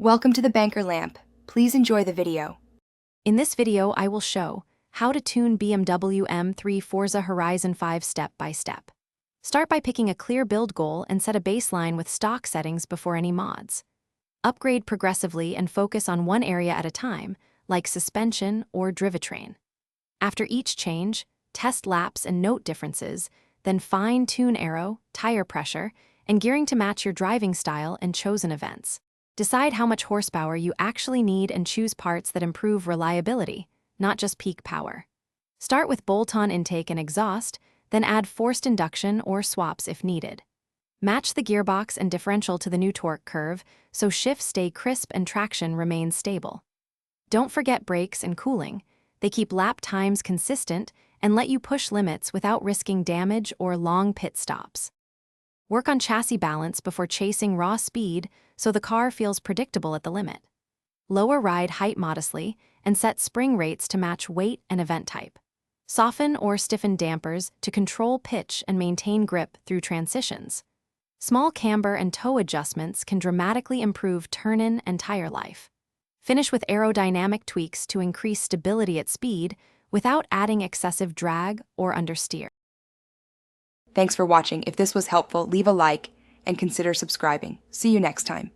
Welcome to the Banker Lamp. Please enjoy the video. In this video, I will show how to tune BMW M3 Forza Horizon 5 step by step. Start by picking a clear build goal and set a baseline with stock settings before any mods. Upgrade progressively and focus on one area at a time, like suspension or drivetrain. After each change, test laps and note differences, then fine-tune aero, tire pressure, and gearing to match your driving style and chosen events. Decide how much horsepower you actually need and choose parts that improve reliability, not just peak power. Start with bolt-on intake and exhaust, then add forced induction or swaps if needed. Match the gearbox and differential to the new torque curve so shifts stay crisp and traction remains stable. Don't forget brakes and cooling. They keep lap times consistent and let you push limits without risking damage or long pit stops. Work on chassis balance before chasing raw speed so the car feels predictable at the limit. Lower ride height modestly and set spring rates to match weight and event type. Soften or stiffen dampers to control pitch and maintain grip through transitions. Small camber and toe adjustments can dramatically improve turn-in and tire life. Finish with aerodynamic tweaks to increase stability at speed without adding excessive drag or understeer. Thanks for watching. If this was helpful, leave a like and consider subscribing. See you next time.